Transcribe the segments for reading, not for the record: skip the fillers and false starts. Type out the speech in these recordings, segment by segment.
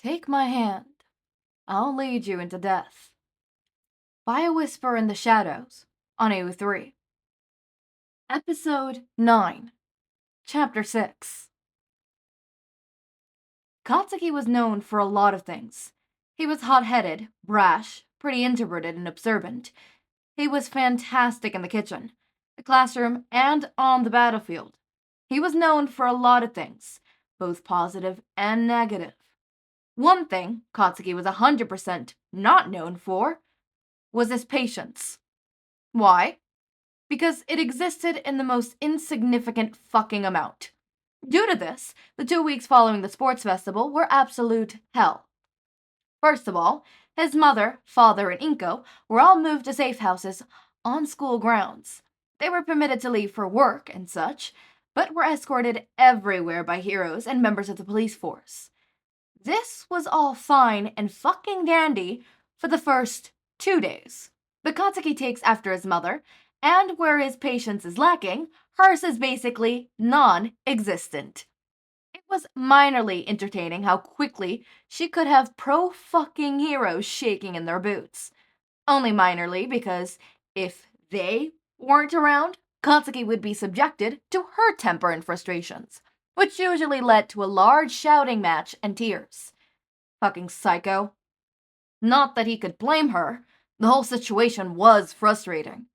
Take my hand. I'll lead you into death. By a Whisper in the Shadows on AO3. Episode 9. Chapter 6. Katsuki was known for a lot of things. He was hot-headed, brash, pretty introverted and observant. He was fantastic in the kitchen, the classroom, and on the battlefield. He was known for a lot of things, both positive and negative. One thing Katsuki was 100% not known for was his patience. Why? Because it existed in the most insignificant fucking amount. Due to this, the 2 weeks following the sports festival were absolute hell. First of all, his mother, father, and Inko were all moved to safe houses on school grounds. They were permitted to leave for work and such, but were escorted everywhere by heroes and members of the police force. This was all fine and fucking dandy for the first 2 days. But Katsuki takes after his mother, and where his patience is lacking, hers is basically non-existent. It was minorly entertaining how quickly she could have pro-fucking heroes shaking in their boots. Only minorly because if they weren't around, Katsuki would be subjected to her temper and frustrations, which usually led to a large shouting match and tears. Fucking psycho. Not that he could blame her. The whole situation was frustrating.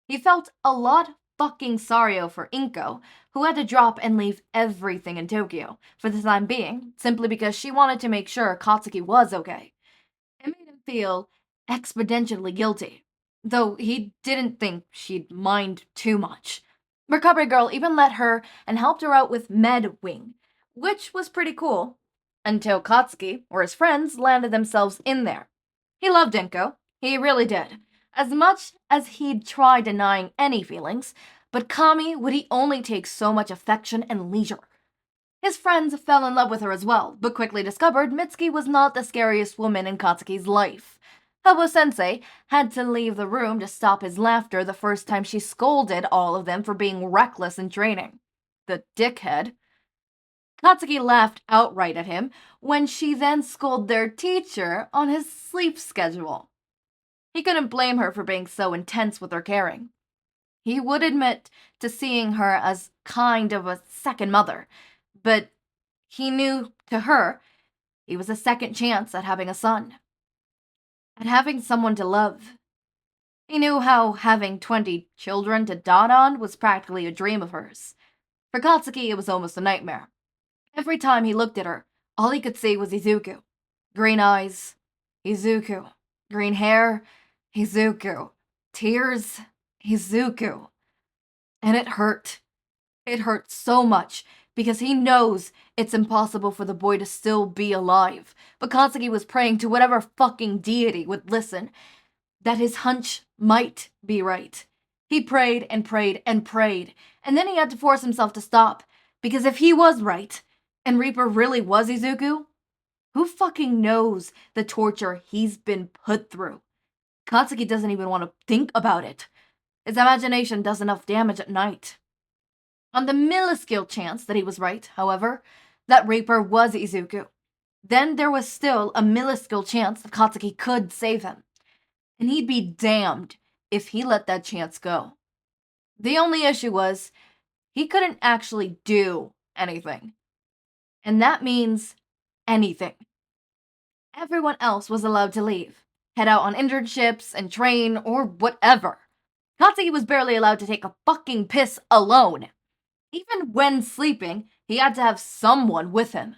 He felt a lot fucking sorry for Inko, who had to drop and leave everything in Tokyo, for the time being, simply because she wanted to make sure Katsuki was okay. It made him feel exponentially guilty, though he didn't think she'd mind too much. Recovery Girl even let her and helped her out with Med Wing, which was pretty cool, until Katsuki or his friends landed themselves in there. He loved Inko, he really did, as much as he'd try denying any feelings, but Kami would he only take so much affection and leisure. His friends fell in love with her as well, but quickly discovered Mitsuki was not the scariest woman in Katsuki's life. Hobo-sensei had to leave the room to stop his laughter the first time she scolded all of them for being reckless in training. The dickhead. Katsuki laughed outright at him when she then scolded their teacher on his sleep schedule. He couldn't blame her for being so intense with her caring. He would admit to seeing her as kind of a second mother, but he knew to her he was a second chance at having a son. At having someone to love. He knew how having 20 children to dot on was practically a dream of hers. For Katsuki, it was almost a nightmare. Every time he looked at her, all he could see was Izuku. Green eyes, Izuku. Green hair, Izuku. Tears, Izuku. And it hurt. It hurt so much, because he knows it's impossible for the boy to still be alive. But Katsuki was praying to whatever fucking deity would listen, that his hunch might be right. He prayed and prayed and prayed, and then he had to force himself to stop, because if he was right, and Reaper really was Izuku, who fucking knows the torture he's been put through? Katsuki doesn't even want to think about it. His imagination does enough damage at night. On the minuscule chance that he was right, however, that Reaper was Izuku, then there was still a minuscule chance that Katsuki could save him. And he'd be damned if he let that chance go. The only issue was, he couldn't actually do anything. And that means anything. Everyone else was allowed to leave, head out on internships and train or whatever. Katsuki was barely allowed to take a fucking piss alone. Even when sleeping, he had to have someone with him.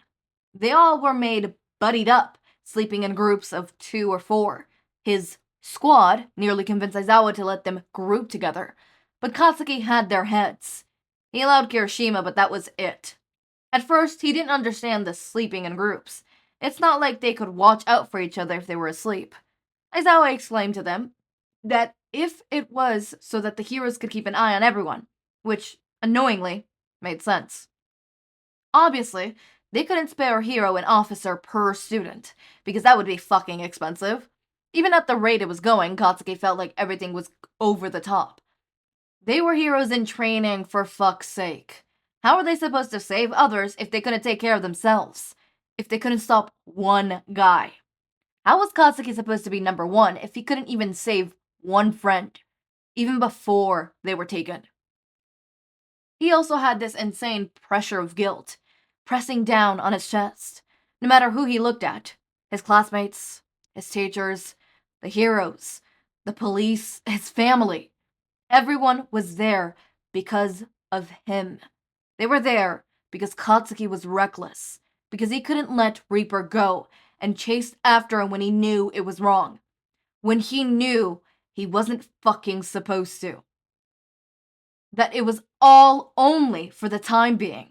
They all were made buddied up, sleeping in groups of 2 or 4. His squad nearly convinced Aizawa to let them group together, but Katsuki had their heads. He allowed Kirishima, but that was it. At first, he didn't understand the sleeping in groups. It's not like they could watch out for each other if they were asleep. Aizawa explained to them that if it was so that the heroes could keep an eye on everyone, which, annoyingly, made sense. Obviously, they couldn't spare a hero and officer per student, because that would be fucking expensive. Even at the rate it was going, Katsuki felt like everything was over the top. They were heroes in training, for fuck's sake. How were they supposed to save others if they couldn't take care of themselves? if they couldn't stop one guy? How was Katsuki supposed to be number one if he couldn't even save one friend, even before they were taken? He also had this insane pressure of guilt, pressing down on his chest, no matter who he looked at. His classmates, his teachers, the heroes, the police, his family. Everyone was there because of him. They were there because Katsuki was reckless, because he couldn't let Reaper go and chased after him when he knew it was wrong, when he knew he wasn't fucking supposed to. That it was all only for the time being.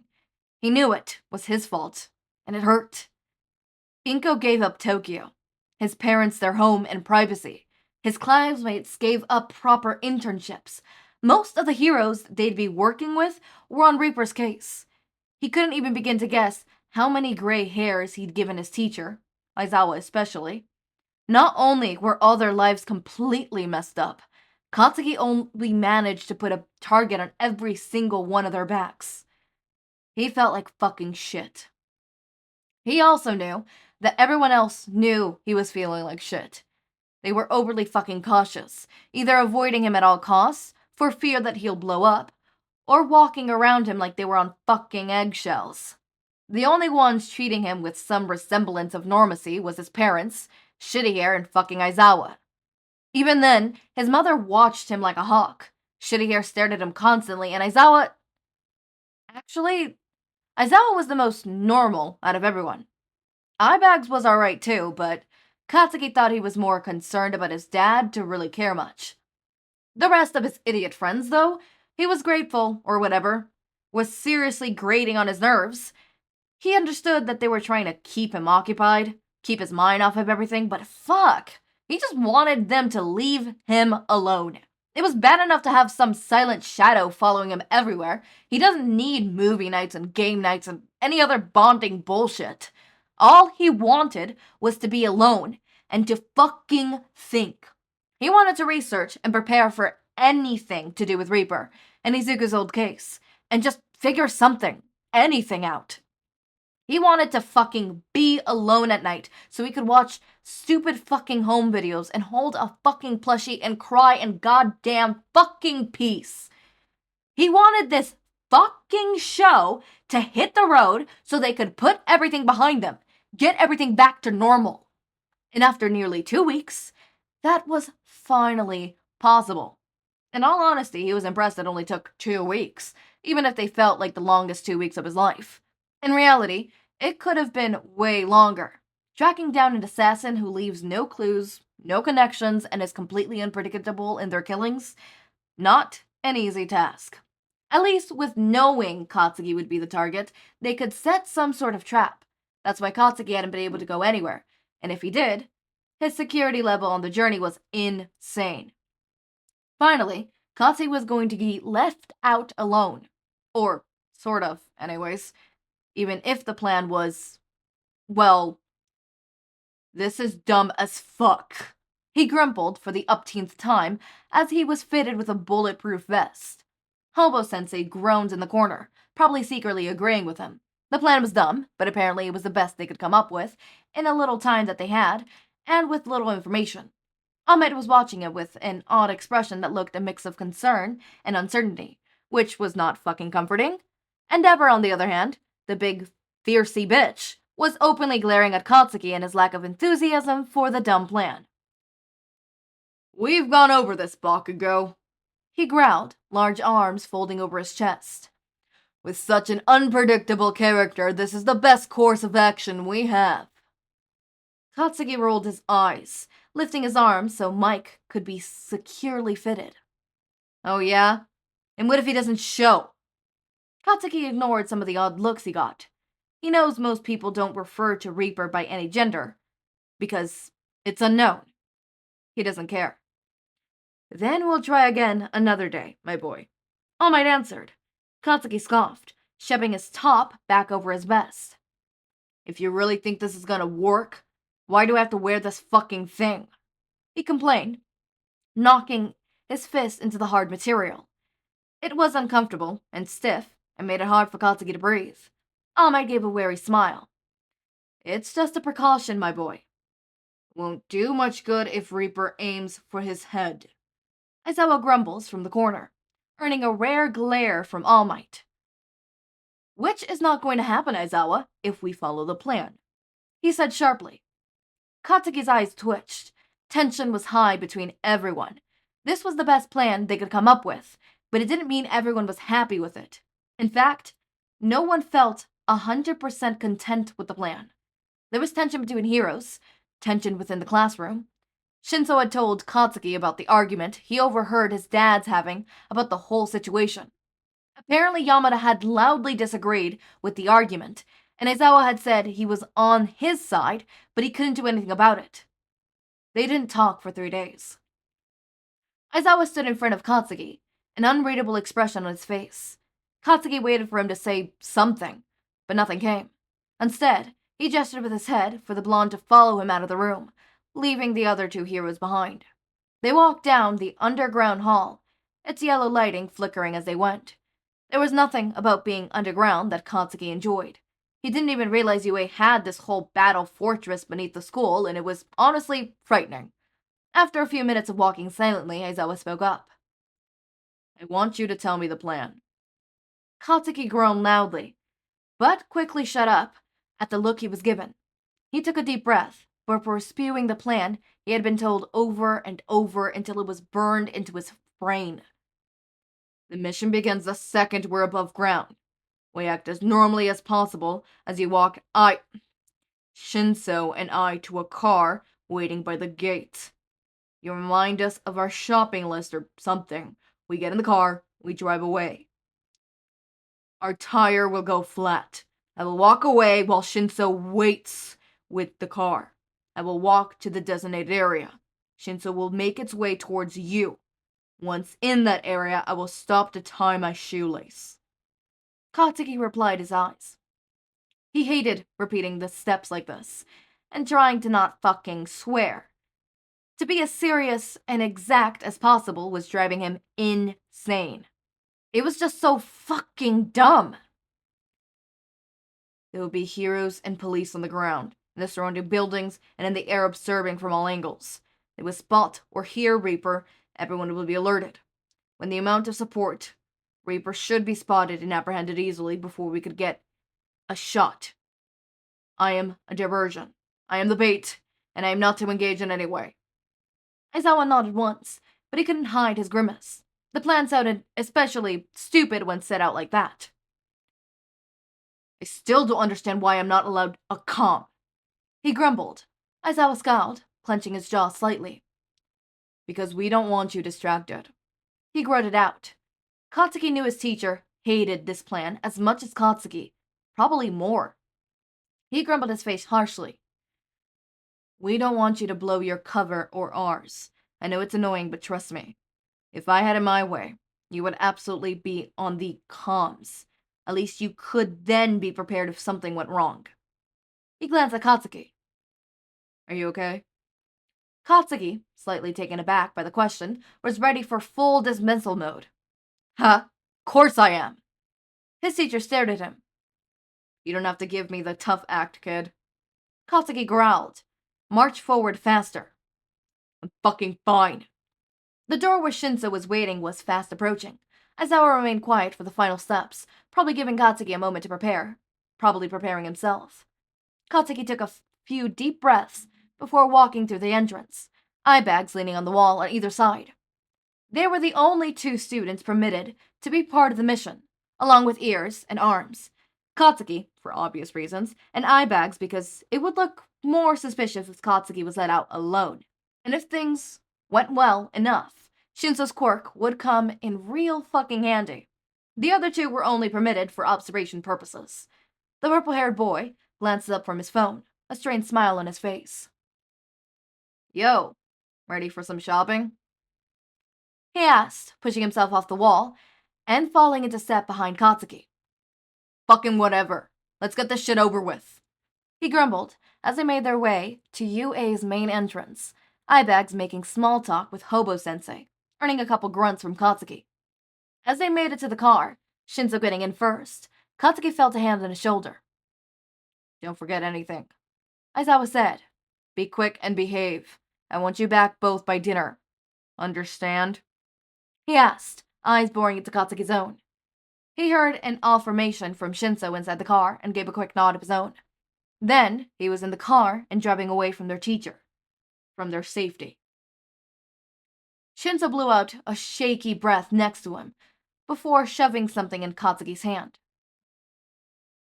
He knew it was his fault, and it hurt. Inko gave up Tokyo, his parents their home and privacy. His classmates gave up proper internships. Most of the heroes they'd be working with were on Reaper's case. He couldn't even begin to guess how many gray hairs he'd given his teacher, Aizawa especially. Not only were all their lives completely messed up, Katsuki only managed to put a target on every single one of their backs. He felt like fucking shit. He also knew that everyone else knew he was feeling like shit. They were overly fucking cautious, either avoiding him at all costs for fear that he'll blow up, or walking around him like they were on fucking eggshells. The only ones treating him with some resemblance of normacy was his parents, Shitty Hair and fucking Aizawa. Even then, his mother watched him like a hawk. Shitty Hair stared at him constantly, and Actually, Aizawa was the most normal out of everyone. Eyebags was alright too, but Katsuki thought he was more concerned about his dad to really care much. The rest of his idiot friends, though, he was grateful, or whatever, was seriously grating on his nerves. He understood that they were trying to keep him occupied, keep his mind off of everything, but fuck, he just wanted them to leave him alone. It was bad enough to have some silent shadow following him everywhere. He doesn't need movie nights and game nights and any other bonding bullshit. All he wanted was to be alone and to fucking think. He wanted to research and prepare for anything to do with Reaper and Izuku's old case, and just figure anything out. He wanted to fucking be alone at night so he could watch stupid fucking home videos and hold a fucking plushie and cry in goddamn fucking peace. He wanted this fucking show to hit the road so they could put everything behind them, get everything back to normal. And after nearly 2 weeks, that was finally possible. In all honesty, he was impressed it only took 2 weeks, even if they felt like the longest 2 weeks of his life. In reality, it could have been way longer. Tracking down an assassin who leaves no clues, no connections, and is completely unpredictable in their killings, not an easy task. At least with knowing Katsuki would be the target, they could set some sort of trap. That's why Katsuki hadn't been able to go anywhere, and if he did, his security level on the journey was insane. Finally, Katsuki was going to be left out alone. Or, sort of, anyways. Even if the plan was, well, this is dumb as fuck. He grumbled for the upteenth time as he was fitted with a bulletproof vest. Hobo-sensei groaned in the corner, probably secretly agreeing with him. The plan was dumb, but apparently it was the best they could come up with, in a little time that they had, and with little information. Ahmed was watching it with an odd expression that looked a mix of concern and uncertainty, which was not fucking comforting. Endeavor, on the other hand, the big, fiercey bitch, was openly glaring at Katsuki and his lack of enthusiasm for the dumb plan. "We've gone over this, Bakugou," he growled, large arms folding over his chest. "With such an unpredictable character, this is the best course of action we have." Katsuki rolled his eyes, lifting his arms so Mike could be securely fitted. "Oh yeah? And what if he doesn't show?" Katsuki ignored some of the odd looks he got. He knows most people don't refer to Reaper by any gender, because it's unknown. He doesn't care. "Then we'll try again another day, my boy," All Might answered. Katsuki scoffed, shoving his top back over his vest. "If you really think this is gonna work, why do I have to wear this fucking thing?" he complained, knocking his fist into the hard material. It was uncomfortable and stiff and made it hard for Katsuki to breathe. All Might gave a wary smile. It's just a precaution, my boy. Won't do much good if Reaper aims for his head. Aizawa grumbles from the corner, earning a rare glare from All Might. Which is not going to happen, Aizawa, if we follow the plan, he said sharply. Katsuki's eyes twitched. Tension was high between everyone. This was the best plan they could come up with, but it didn't mean everyone was happy with it. In fact, no one felt 100% content with the plan. There was tension between heroes, tension within the classroom. Shinsou had told Katsuki about the argument he overheard his dad's having about the whole situation. Apparently, Yamada had loudly disagreed with the argument, and Aizawa had said he was on his side, but he couldn't do anything about it. They didn't talk for 3 days. Aizawa stood in front of Katsuki, an unreadable expression on his face. Katsuki waited for him to say something, but nothing came. Instead, he gestured with his head for the blonde to follow him out of the room, leaving the other 2 heroes behind. They walked down the underground hall, its yellow lighting flickering as they went. There was nothing about being underground that Katsuki enjoyed. He didn't even realize UA had this whole battle fortress beneath the school, and it was honestly frightening. After a few minutes of walking silently, Aizawa spoke up. I want you to tell me the plan. Katsuki groaned loudly, but quickly shut up at the look he was given. He took a deep breath, before spewing the plan he had been told over and over until it was burned into his brain. The mission begins the second we're above ground. We act as normally as possible as you walk Shinsou and I to a car waiting by the gate. You remind us of our shopping list or something. We get in the car, we drive away. Our tire will go flat. I will walk away while Shinsou waits with the car. I will walk to the designated area. Shinsou will make its way towards you. Once in that area, I will stop to tie my shoelace. Katsuki replied his eyes. He hated repeating the steps like this, and trying to not fucking swear. To be as serious and exact as possible was driving him insane. It was just so fucking dumb. There would be heroes and police on the ground, in the surrounding buildings, and in the air observing from all angles. They would spot or hear Reaper, everyone would be alerted. When the amount of support, Reaper should be spotted and apprehended easily before we could get a shot. I am a diversion. I am the bait, and I am not to engage in any way. Aizawa nodded once, but he couldn't hide his grimace. The plan sounded especially stupid when set out like that. I still don't understand why I'm not allowed a comm. He grumbled. Aizawa scowled, clenching his jaw slightly. Because we don't want you distracted. He grunted out. Katsuki knew his teacher hated this plan as much as Katsuki, probably more. He grumbled his face harshly. We don't want you to blow your cover or ours. I know it's annoying, but trust me. If I had it my way, you would absolutely be on the comms. At least you could then be prepared if something went wrong. He glanced at Katsuki. Are you okay? Katsuki, slightly taken aback by the question, was ready for full dismissal mode. Huh? Course I am. His teacher stared at him. You don't have to give me the tough act, kid. Katsuki growled. March forward faster. I'm fucking fine. The door where Shinsou was waiting was fast approaching. Aizawa remained quiet for the final steps, probably giving Katsuki a moment to prepare. Probably preparing himself. Katsuki took a few deep breaths before walking through the entrance, eye bags leaning on the wall on either side. They were the only 2 students permitted to be part of the mission, along with ears and arms. Katsuki, for obvious reasons, and eye bags because it would look more suspicious if Katsuki was let out alone. And if things went well enough, Shinsou's quirk would come in real fucking handy. The other 2 were only permitted for observation purposes. The purple-haired boy glanced up from his phone, a strained smile on his face. Yo, ready for some shopping? He asked, pushing himself off the wall and falling into step behind Katsuki. Fucking whatever. Let's get this shit over with. He grumbled as they made their way to UA's main entrance, eyebags making small talk with Hobo-sensei, earning a couple grunts from Katsuki. As they made it to the car, Shinsou getting in first, Katsuki felt a hand on his shoulder. Don't forget anything. Aizawa said, "Be quick and behave. I want you back both by dinner. Understand?" He asked, eyes boring into Katsuki's own. He heard an affirmation from Shinsou inside the car and gave a quick nod of his own. Then he was in the car and driving away from their teacher, from their safety. Shinsou blew out a shaky breath next to him before shoving something in Katsuki's hand.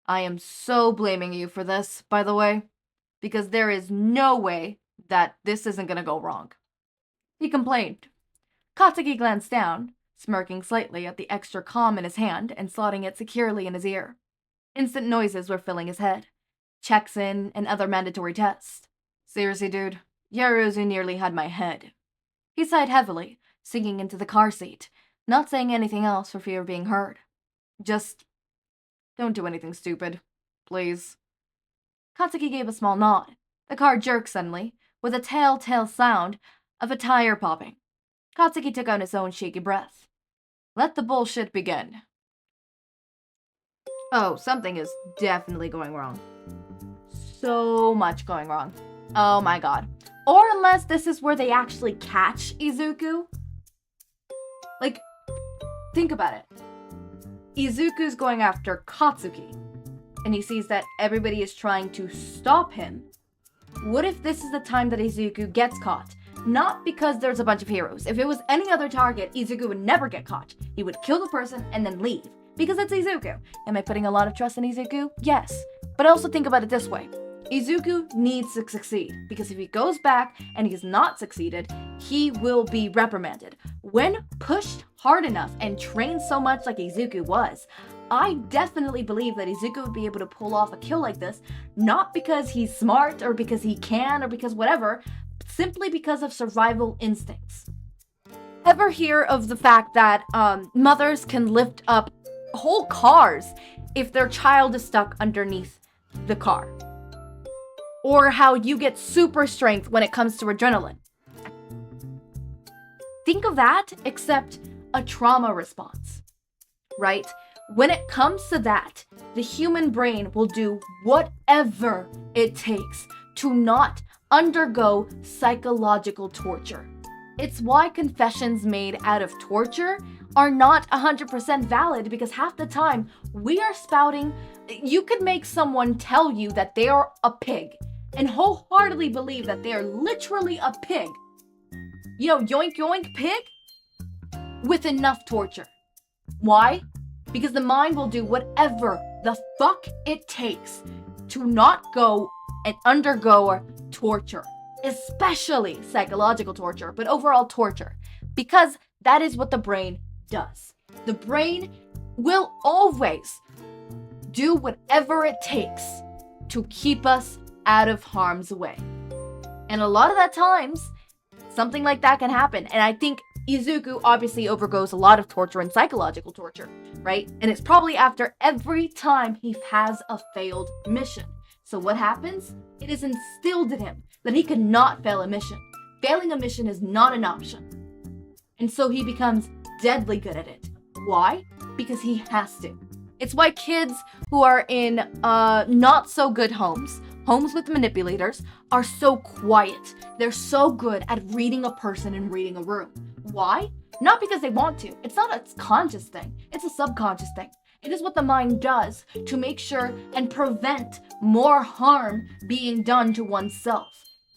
"I am so blaming you for this, by the way, because there is no way that this isn't gonna go wrong," he complained. Katsuki glanced down, smirking slightly at the extra calm in his hand and slotting it securely in his ear. Instant noises were filling his head. Checks in and other mandatory tests. "Seriously, dude, Yaruzu nearly had my head." He sighed heavily, sinking into the car seat, not saying anything else for fear of being heard. "Just don't do anything stupid, please." Katsuki gave a small nod. The car jerked suddenly, with a telltale sound of a tire popping. Katsuki took out his own shaky breath. "Let the bullshit begin." Oh, something is definitely going wrong. So much going wrong. Oh my god. Or unless this is where they actually catch Izuku. Like, think about it. Izuku's going after Katsuki, and he sees that everybody is trying to stop him. What if this is the time that Izuku gets caught? Not because there's a bunch of heroes. If it was any other target, Izuku would never get caught. He would kill the person and then leave. Because it's Izuku. Am I putting a lot of trust in Izuku? Yes. But also think about it this way. Izuku needs to succeed, because if he goes back and he's not succeeded, he will be reprimanded. When pushed hard enough and trained so much like Izuku was, I definitely believe that Izuku would be able to pull off a kill like this, not because he's smart or because he can or because whatever, simply because of survival instincts. Ever hear of the fact that mothers can lift up whole cars if their child is stuck underneath the car? Or how you get super strength when it comes to adrenaline. Think of that, except a trauma response, right? When it comes to that, the human brain will do whatever it takes to not undergo psychological torture. It's why confessions made out of torture are not 100% valid, because half the time we are spouting, you could make someone tell you that they are a pig and wholeheartedly believe that they are literally a pig. You know, yoink yoink pig? With enough torture. Why? Because the mind will do whatever the fuck it takes to not go and undergo torture. Especially psychological torture, but overall torture. Because that is what the brain does. The brain will always do whatever it takes to keep us out of harm's way. And a lot of that times, something like that can happen. And I think Izuku obviously overgoes a lot of torture and psychological torture, right? And it's probably after every time he has a failed mission. So what happens? It is instilled in him that he cannot fail a mission. Failing a mission is not an option. And so he becomes deadly good at it. Why? Because he has to. It's why kids who are in not so good homes with manipulators, are so quiet. They're so good at reading a person and reading a room. Why? Not because they want to. It's not a conscious thing. It's a subconscious thing. It is what the mind does to make sure and prevent more harm being done to oneself.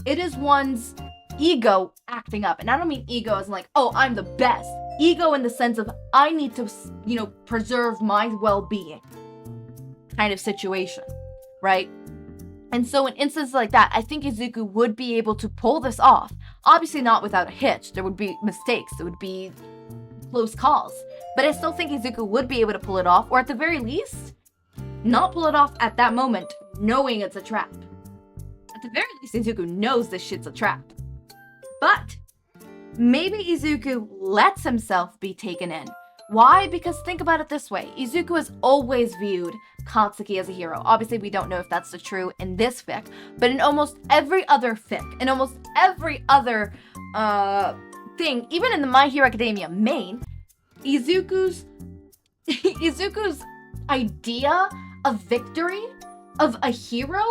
It is one's ego acting up. And I don't mean ego as in like, oh, I'm the best. Ego in the sense of, I need to, preserve my well-being kind of situation, right? And so in instances like that, I think Izuku would be able to pull this off. Obviously not without a hitch. There would be mistakes. There would be close calls. But I still think Izuku would be able to pull it off, or at the very least, not pull it off at that moment, knowing it's a trap. At the very least, Izuku knows this shit's a trap. But maybe Izuku lets himself be taken in. Why? Because think about it this way. Izuku has always viewed Katsuki as a hero. Obviously, we don't know if that's the true in this fic, but in almost every other fic, in almost every other thing, even in the My Hero Academia main, Izuku's idea of victory, of a hero,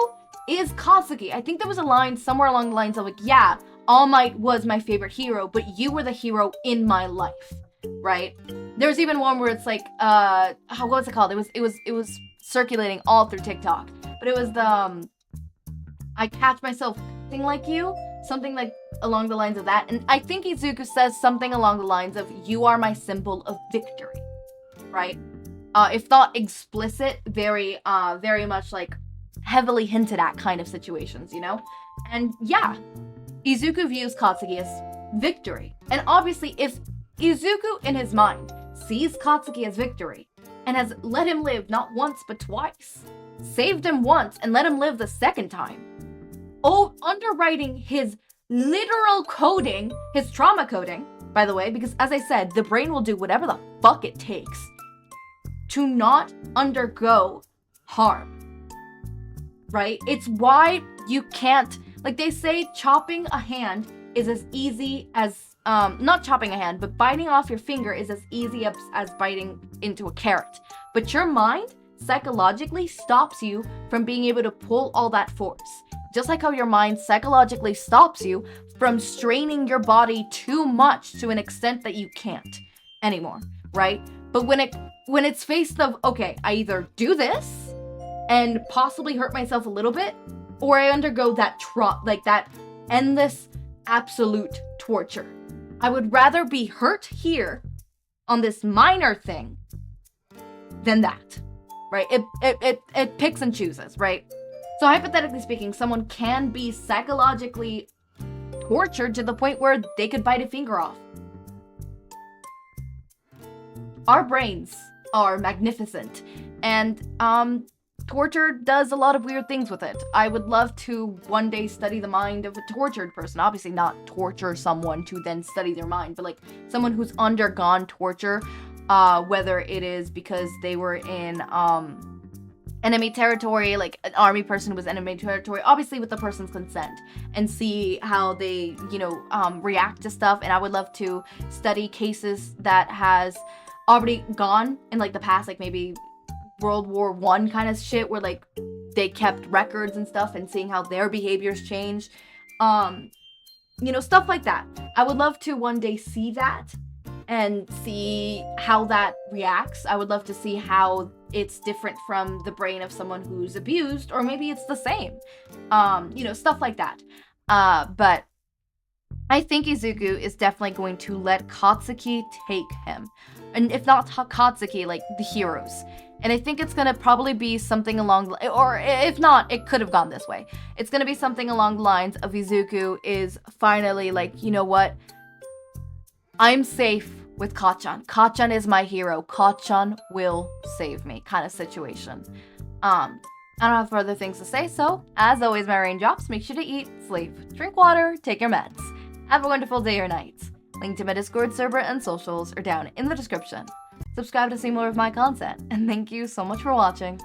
is Katsuki. I think there was a line somewhere along the lines of like, yeah, All Might was my favorite hero, but you were the hero in my life, right? There's even one where it's like, what was it called? It was circulating all through TikTok, but it was the, I catch myself acting like you, something like along the lines of that. And I think Izuku says something along the lines of, you are my symbol of victory, right? If not explicit, very much like heavily hinted at kind of situations, you know? And yeah, Izuku views Katsuki as victory. And obviously, if Izuku in his mind sees Katsuki as victory and has let him live not once but twice, saved him once and let him live the second time, underwriting his literal coding, his trauma coding, by the way, because as I said, the brain will do whatever the fuck it takes to not undergo harm, right? It's why you can't, like they say, chopping a hand is as easy as, not chopping a hand, but biting off your finger is as easy as biting into a carrot. But your mind psychologically stops you from being able to pull all that force. Just like how your mind psychologically stops you from straining your body too much to an extent that you can't anymore, right? But when it's faced of, okay, I either do this and possibly hurt myself a little bit, or I undergo that that endless absolute torture. I would rather be hurt here on this minor thing than that, right? It picks and chooses, right? So hypothetically speaking, someone can be psychologically tortured to the point where they could bite a finger off. Our brains are magnificent, and torture does a lot of weird things with it. I would love to one day study the mind of a tortured person. Obviously not torture someone to then study their mind, but like someone who's undergone torture, whether it is because they were in enemy territory, like an army person was enemy territory, obviously with the person's consent, and see how they, react to stuff. And I would love to study cases that has already gone in like the past, like maybe World War I kind of shit, where like they kept records and stuff, and seeing how their behaviors changed, stuff like that. I would love to one day see that and see how that reacts. I would love to see how it's different from the brain of someone who's abused, or maybe it's the same, stuff like that. But I think Izuku is definitely going to let Katsuki take him. And if not Katsuki, like the heroes. And I think it's going to probably be something along, or if not, it could have gone this way. It's going to be something along the lines of Izuku is finally like, you know what? I'm safe with Kacchan. Kacchan is my hero. Kacchan will save me kind of situation. I don't have further things to say, so as always, my raindrops, make sure to eat, sleep, drink water, take your meds. Have a wonderful day or night. Link to my Discord server and socials are down in the description. Subscribe to see more of my content, and thank you so much for watching.